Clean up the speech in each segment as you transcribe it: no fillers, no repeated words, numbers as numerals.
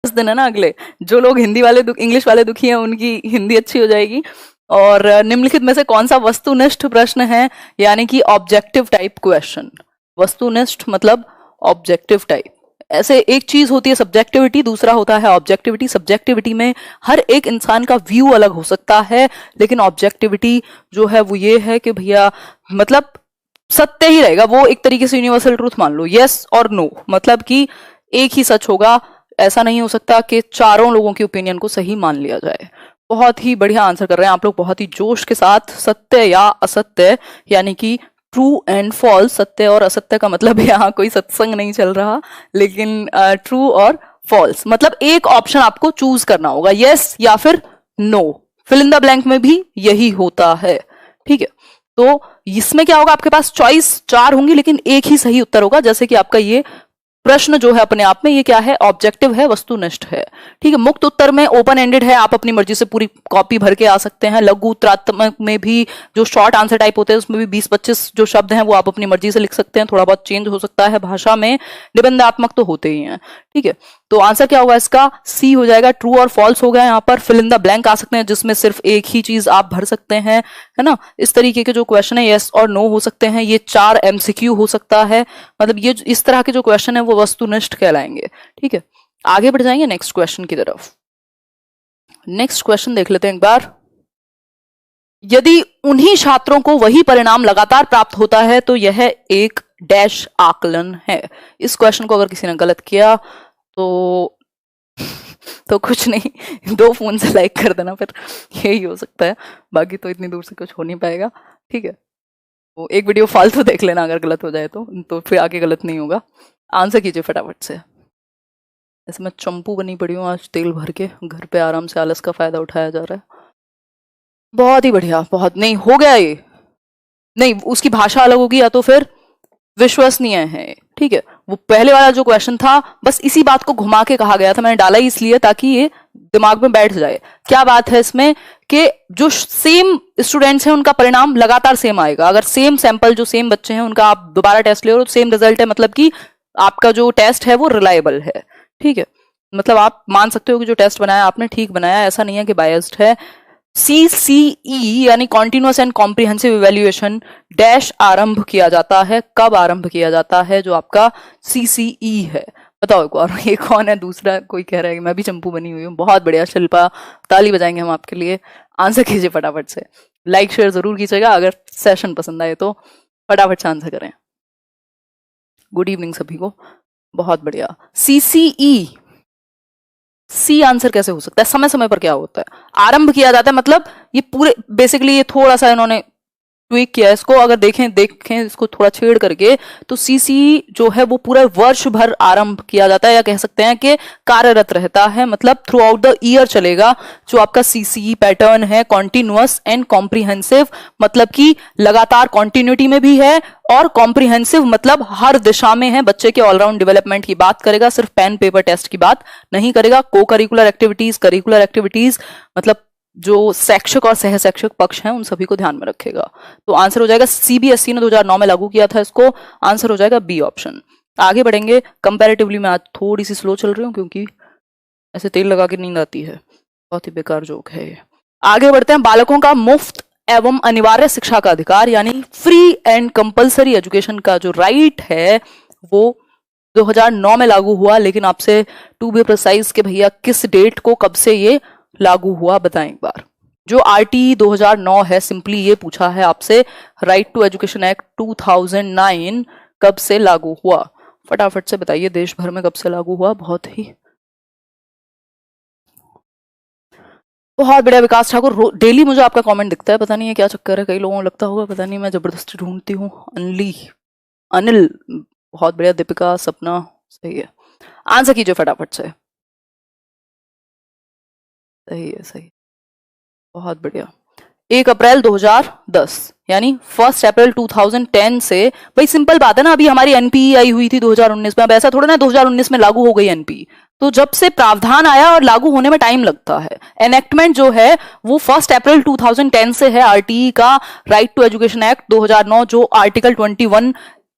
दिन है ना अगले, जो लोग हिंदी वाले इंग्लिश वाले दुखी हैं उनकी हिंदी अच्छी हो जाएगी। और निम्नलिखित में से कौन सा वस्तुनिष्ठ प्रश्न है, यानी कि ऑब्जेक्टिव टाइप क्वेश्चन। वस्तुनिष्ठ मतलब ऑब्जेक्टिव टाइप। ऐसे एक चीज होती है सब्जेक्टिविटी, दूसरा होता है ऑब्जेक्टिविटी। सब्जेक्टिविटी में हर एक इंसान का व्यू अलग हो सकता है, लेकिन ऑब्जेक्टिविटी जो है वो ये है कि भैया मतलब सत्य ही रहेगा, वो एक तरीके से यूनिवर्सल ट्रूथ मान लो, यस और नो, मतलब कि एक ही सच होगा। ऐसा नहीं हो सकता कि चारों लोगों की ओपिनियन को सही मान लिया जाए। बहुत ही बढ़िया आंसर कर रहे हैं आप लोग, बहुत ही जोश के साथ। सत्य या असत्य, यानी कि ट्रू एंड फॉल्स। सत्य और असत्य का मतलब यहाँ कोई सत्संग नहीं चल रहा, लेकिन ट्रू और फॉल्स मतलब एक ऑप्शन आपको चूज करना होगा, यस या फिर no. Fill in the blank में भी यही होता है, ठीक है। तो इसमें क्या होगा, आपके पास चॉइस 4 होंगी, लेकिन एक ही सही उत्तर होगा। जैसे कि आपका ये प्रश्न जो है अपने आप में ये क्या है, ऑब्जेक्टिव है, वस्तुनिष्ठ है, ठीक है। मुक्त उत्तर में ओपन एंडेड है, आप अपनी मर्जी से पूरी कॉपी भर के आ सकते हैं। लघु उत्तरात्मक में भी जो शॉर्ट आंसर टाइप होते हैं उसमें भी 20-25 जो शब्द हैं वो आप अपनी मर्जी से लिख सकते हैं, थोड़ा बहुत चेंज हो सकता है भाषा में। निबंधात्मक तो होते ही हैं, ठीक है। तो आंसर क्या होगा इसका, सी हो जाएगा। ट्रू और फॉल्स हो गया। यहाँ पर फिल इन द ब्लैंक आ सकते हैं, जिसमें सिर्फ एक ही चीज आप भर सकते हैं, है ना। इस तरीके के जो क्वेश्चन है यस और नो हो सकते हैं। ये 4 MCQ हो सकता है, मतलब ये इस तरह के जो क्वेश्चन है वो वस्तुनिष्ठ कहलाएंगे, ठीक है। आगे बढ़ जाएंगे नेक्स्ट क्वेश्चन की तरफ। नेक्स्ट क्वेश्चन देख लेते हैं एक बार। यदि उन्हीं छात्रों को वही परिणाम लगातार प्राप्त होता है तो यह एक डैश आकलन है। इस क्वेश्चन को अगर किसी ने गलत किया तो कुछ नहीं, 2 फोन से लाइक कर देना, फिर यही हो सकता है, बाकी तो इतनी दूर से कुछ हो नहीं पाएगा, ठीक है। तो एक वीडियो फालतू देख लेना, अगर गलत हो जाए तो फिर आगे गलत नहीं होगा। आंसर कीजिए फटाफट से। ऐसे मैं चंपू बनी पड़ी हूँ आज, तेल भर के घर पे आराम से आलस का फायदा उठाया जा रहा है। बहुत ही बढ़िया, बहुत नहीं हो गया ये, नहीं उसकी भाषा अलग होगी या तो फिर विश्वसनीय है, ठीक है। वो पहले वाला जो क्वेश्चन था बस इसी बात को घुमा के कहा गया था, मैंने डाला ही इसलिए ताकि ये दिमाग में बैठ जाए। क्या बात है इसमें कि जो सेम स्टूडेंट्स हैं उनका परिणाम लगातार सेम आएगा। अगर सेम सैंपल जो सेम बच्चे हैं उनका आप दोबारा टेस्ट ले रहे हो, सेम रिजल्ट है, मतलब कि आपका जो टेस्ट है वो रिलायबल है, ठीक है। मतलब आप मान सकते हो कि जो टेस्ट बनाया आपने ठीक बनाया, ऐसा नहीं है कि बायस्ड है। CCE यानी continuous and comprehensive evaluation dash आरंभ किया जाता है। कब आरंभ किया जाता है जो आपका CCE है, बताओ एक बार। ये कौन है दूसरा, कोई कह रहा है कि मैं भी चंपू बनी हुई हूँ। बहुत बढ़िया शिल्पा, ताली बजाएंगे हम आपके लिए। आंसर कीजिए फटाफट से, लाइक शेयर जरूर कीजिएगा, अगर सेशन पसंद आए तो फटाफट से आंसर करें। गुड इवनिंग सभी को, बहुत बढ़िया। CCE, सी आंसर कैसे हो सकता है, समय समय पर क्या होता है, आरंभ किया जाता है, मतलब ये पूरे बेसिकली ये थोड़ा सा इन्होंने ट्वीक किया इसको। अगर देखें इसको थोड़ा छेड़ करके, तो CC जो है वो पूरा वर्ष भर आरंभ किया जाता है, या कह सकते हैं कि कार्यरत रहता है, मतलब थ्रू आउट द ईयर चलेगा जो आपका CCE पैटर्न है। कॉन्टिन्यूअस एंड कॉम्प्रिहेंसिव मतलब कि लगातार कॉन्टिन्यूटी में भी है, और कॉम्प्रिहेंसिव मतलब हर दिशा में है, बच्चे के ऑलराउंड डेवलपमेंट की बात करेगा, सिर्फ पेन पेपर टेस्ट की बात नहीं करेगा। को करिकुलर एक्टिविटीज, करिकुलर एक्टिविटीज मतलब जो शैक्षिक और सह शैक्षिक पक्ष हैं उन सभी को ध्यान में रखेगा। तो आंसर हो जाएगा, CBSE ने 2009 में लागू किया था इसको, आंसर हो जाएगा बी ऑप्शन। आगे बढ़ेंगे। कंपैरेटिवली मैं आज थोड़ी सी स्लो चल रही हूँ क्योंकि ऐसे तेल लगा के नींद आती है, बहुत ही बेकार जोक है ये। आगे बढ़ते हैं। बालकों का मुफ्त एवं अनिवार्य शिक्षा का अधिकार यानी फ्री एंड कंपल्सरी एजुकेशन का जो राइट है वो 2009 में लागू हुआ, लेकिन आपसे टू बी प्रिसाइज के भैया किस डेट को, कब से ये लागू हुआ बताएं एक बार। जो RTE 2009 है, सिंपली ये पूछा है आपसे, राइट टू एजुकेशन एक्ट 2009 कब से लागू हुआ, फटाफट से बताइए। देश भर में कब से लागू हुआ, बहुत बढ़िया विकास ठाकुर। डेली मुझे आपका कमेंट दिखता है, पता नहीं है क्या चक्कर है, कई लोगों को लगता होगा, पता नहीं, मैं जबरदस्ती ढूंढती हूँ। अनिल बहुत बढ़िया। दीपिका, सपना, सही है। आंसर कीजिए फटाफट से। सही है, सही, बहुत बढ़िया। 1 अप्रैल 2010 यानी 1 अप्रैल 2010 से, भाई सिंपल बात है ना, अभी हमारी NPE आई हुई थी 2019 में, अब ऐसा थोड़ा ना 2019 में लागू हो गई NPE, तो जब से प्रावधान आया और लागू होने में टाइम लगता है। एनेक्टमेंट जो है वो 1 अप्रैल 2010 से है। RTE का राइट टू एजुकेशन एक्ट 2009 जो आर्टिकल 21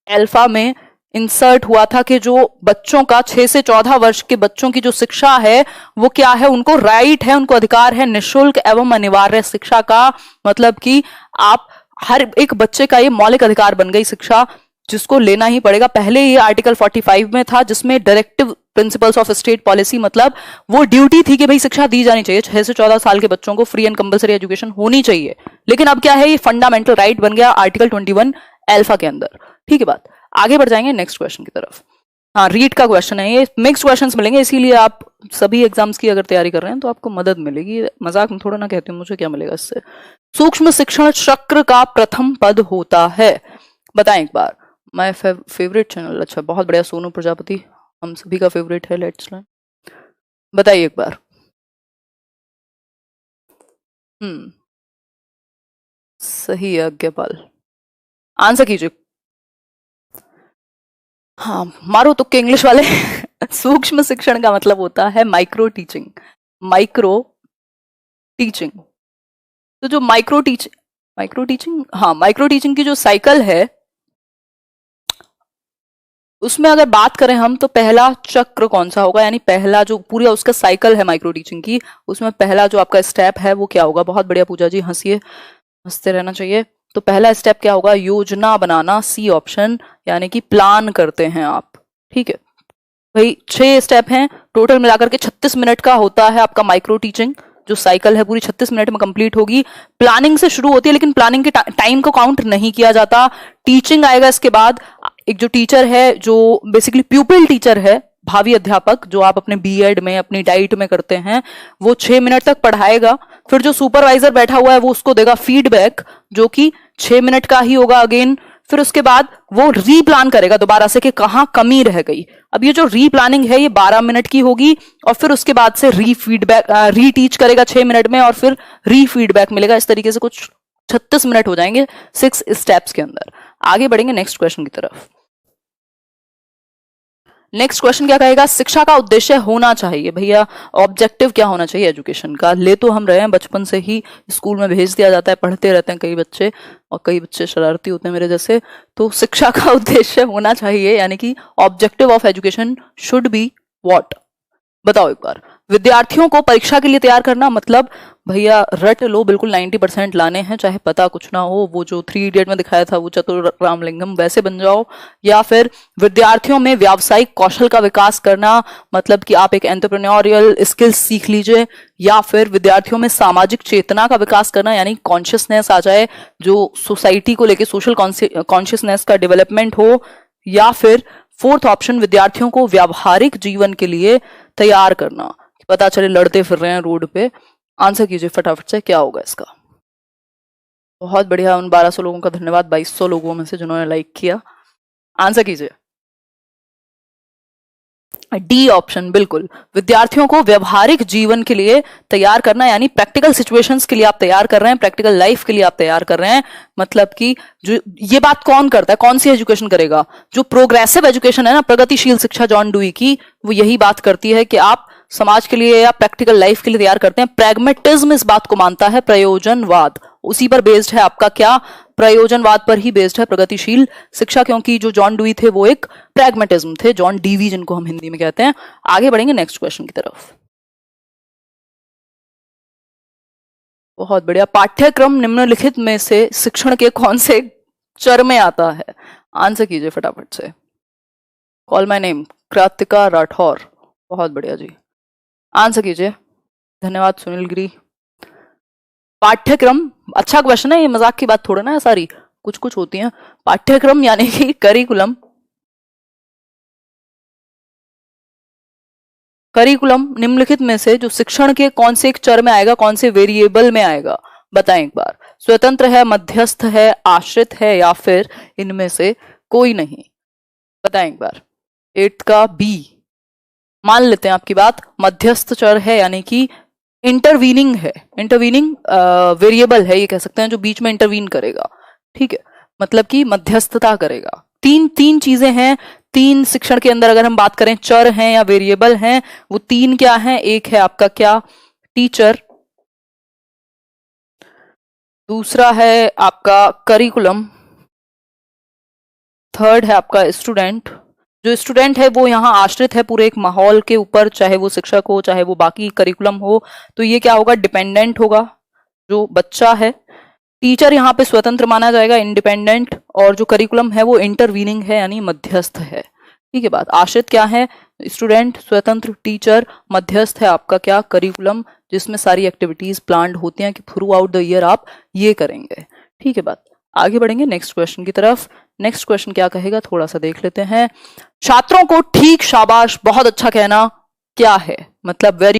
अल्फा में इंसर्ट हुआ था कि जो बच्चों का 6 से 14 वर्ष के बच्चों की जो शिक्षा है वो क्या है, उनको राइट है, उनको अधिकार है निःशुल्क एवं अनिवार्य शिक्षा का। मतलब कि आप हर एक बच्चे का ये मौलिक अधिकार बन गई शिक्षा, जिसको लेना ही पड़ेगा। पहले ये आर्टिकल 45 में था, जिसमें directive principles of state policy, मतलब वो ड्यूटी थी कि भाई शिक्षा दी जानी चाहिए, 6 से 14 साल के बच्चों को फ्री एंड कंपलसरी एजुकेशन होनी चाहिए। लेकिन अब क्या है, ये फंडामेंटल राइट बन गया आर्टिकल 21 अल्फा के अंदर। ठीक है बात, आगे बढ़ जाएंगे नेक्स्ट क्वेश्चन की तरफ। हाँ, रीड का क्वेश्चन है, ये मिक्स क्वेश्चंस मिलेंगे, इसीलिए आप सभी एग्जाम्स की अगर तैयारी कर रहे हैं तो आपको मदद मिलेगी। मजाक में थोड़ा ना कहती हूँ, मुझे क्या मिलेगा इससे। सूक्ष्म शिक्षण चक्र का प्रथम पद होता है, बताएं एक बार। माय फेवरेट चैनल, अच्छा बहुत बढ़िया, सोनू प्रजापति हम सभी का फेवरेट है, लेट्स लर्न। बताइए एक बार। सही है अज्ञापाल, आंसर कीजिए। हाँ, मारो तुक्के इंग्लिश वाले। सूक्ष्म शिक्षण का मतलब होता है माइक्रो टीचिंग। माइक्रो टीचिंग, तो जो माइक्रो टीचिंग, हाँ, माइक्रो टीचिंग की जो साइकिल है उसमें अगर बात करें हम, तो पहला चक्र कौन सा होगा, यानी पहला जो पूरा उसका साइकिल है माइक्रो टीचिंग की, उसमें पहला जो आपका स्टेप है वो क्या होगा। बहुत बढ़िया पूजा जी, हंसिए, हंसते रहना चाहिए। तो पहला स्टेप क्या होगा, योजना बनाना, सी ऑप्शन, यानी कि प्लान करते हैं आप। ठीक है भाई, 6 स्टेप हैं टोटल मिलाकर के, 36 मिनट का होता है आपका माइक्रो टीचिंग। जो साइकिल है पूरी 36 मिनट में कंप्लीट होगी। प्लानिंग से शुरू होती है, लेकिन प्लानिंग के टाइम को काउंट नहीं किया जाता। टीचिंग आएगा इसके बाद। एक जो टीचर है, जो बेसिकली प्यूपिल टीचर है, भावी अध्यापक, जो आप अपने बीएड में अपनी डाइट में करते हैं, वो 6 मिनट तक पढ़ाएगा। फिर जो सुपरवाइजर बैठा हुआ है वो उसको देगा फीडबैक, जो कि 6 मिनट का ही होगा अगेन। फिर उसके बाद वो रीप्लान करेगा दोबारा से कि कहाँ कमी रह गई। अब ये जो रीप्लानिंग है ये 12 मिनट की होगी, और फिर उसके बाद से रीटीच करेगा 6 मिनट में, और फिर रीफीडबैक मिलेगा। इस तरीके से कुछ 36 मिनट हो जाएंगे 6 स्टेप्स के अंदर। आगे बढ़ेंगे नेक्स्ट क्वेश्चन की तरफ। नेक्स्ट क्वेश्चन क्या कहेगा, शिक्षा का उद्देश्य होना चाहिए। भैया ऑब्जेक्टिव क्या होना चाहिए एजुकेशन का, ले तो हम रहे हैं बचपन से ही, स्कूल में भेज दिया जाता है, पढ़ते रहते हैं कई बच्चे, और कई बच्चे शरारती होते हैं मेरे जैसे। तो शिक्षा का उद्देश्य होना चाहिए, यानी कि objective of education should be what, बताओ एक बार। विद्यार्थियों को परीक्षा के लिए तैयार करना, मतलब भैया रट लो, बिल्कुल 90% लाने हैं, चाहे पता कुछ ना हो। वो जो 3 इडियट में दिखाया था वो चतुर रामलिंगम, वैसे बन जाओ। या फिर विद्यार्थियों में व्यावसायिक कौशल का विकास करना, मतलब कि आप एक एंटरप्रेन्योरियल स्किल्स सीख लीजिए। या फिर विद्यार्थियों में सामाजिक चेतना का विकास करना, यानी कॉन्शियसनेस आ जाए, जो सोसाइटी को लेके सोशल कॉन्शियसनेस का डेवलपमेंट हो। या फिर फोर्थ ऑप्शन, विद्यार्थियों को व्यावहारिक जीवन के लिए तैयार करना, पता चले लड़ते फिर रहे हैं रोड पे। आंसर कीजिए फटाफट से, क्या होगा इसका। बहुत बढ़िया, उन 1200 लोगों का धन्यवाद, 2200 लोगों में से जिन्होंने लाइक किया। आंसर कीजिए। डी ऑप्शन, बिल्कुल, विद्यार्थियों को व्यवहारिक जीवन के लिए तैयार करना, यानी प्रैक्टिकल सिचुएशंस के लिए आप तैयार कर रहे हैं, प्रैक्टिकल लाइफ के लिए आप तैयार कर रहे हैं। मतलब कि जो ये बात कौन करता है, कौन सी एजुकेशन करेगा, जो प्रोग्रेसिव एजुकेशन है ना, प्रगतिशील शिक्षा जॉन डुई की, वो यही बात करती है कि आप समाज के लिए या प्रैक्टिकल लाइफ के लिए तैयार करते हैं। प्रैग्मेटिज्म इस बात को मानता है, प्रयोजनवाद उसी पर बेस्ड है आपका, क्या, प्रयोजनवाद पर ही बेस्ड है प्रगतिशील शिक्षा, क्योंकि जो जॉन डुई थे वो एक प्रैग्मेटिज्म थे, जॉन डीवी जिनको हम हिंदी में कहते हैं। आगे बढ़ेंगे नेक्स्ट क्वेश्चन की तरफ। बहुत बढ़िया, पाठ्यक्रम निम्नलिखित में से शिक्षण के कौन से चर में आता है। आंसर कीजिए फटाफट से। Call my name, Kritika Rathore, बहुत बढ़िया जी, आंसर कीजिए। धन्यवाद सुनील गिरी। पाठ्यक्रम, अच्छा क्वेश्चन है ये, मजाक की बात थोड़ा ना है, सारी कुछ कुछ होती हैं। पाठ्यक्रम यानी कि करिकुलम, करिकुलम निम्नलिखित में से जो शिक्षण के कौन से एक चर में आएगा, कौन से वेरिएबल में आएगा, बताएं एक बार। स्वतंत्र है, मध्यस्थ है, आश्रित है, या फिर इनमें से कोई नहीं, बताएं एक बार। 8th का बी, मान लेते हैं आपकी बात, मध्यस्थ चर है, यानी कि इंटरवीनिंग है, इंटरवीनिंग वेरिएबल है, ये कह सकते हैं, जो बीच में इंटरवीन करेगा। ठीक है, मतलब कि मध्यस्थता करेगा। तीन तीन चीजें हैं, 3 शिक्षण के अंदर अगर हम बात करें चर हैं या वेरिएबल हैं, वो 3 क्या हैं। एक है आपका क्या, टीचर, दूसरा है आपका करिकुलम, थर्ड है आपका स्टूडेंट। जो स्टूडेंट है वो यहाँ आश्रित है पूरे एक माहौल के ऊपर, चाहे वो शिक्षक हो चाहे वो बाकी करिकुलम हो, तो ये क्या होगा, डिपेंडेंट होगा जो बच्चा है। टीचर यहाँ पे स्वतंत्र माना जाएगा, इंडिपेंडेंट, और जो करिकुलम है वो इंटरवीनिंग है यानी मध्यस्थ है। ठीक है बात। आश्रित क्या है, स्टूडेंट, स्वतंत्र टीचर, मध्यस्थ है आपका क्या, करिकुलम, जिसमें सारी एक्टिविटीज प्लान्ड होती हैं कि थ्रू आउट द ईयर आप ये करेंगे। ठीक है बात। आगे बढ़ेंगे नेक्स्ट क्वेश्चन की तरफ। नेक्स्ट क्वेश्चन क्या कहेगा, थोड़ा सा देख लेते हैं। छात्रों को ठीक, शाबाश, बहुत अच्छा कहना क्या है, मतलब वेरी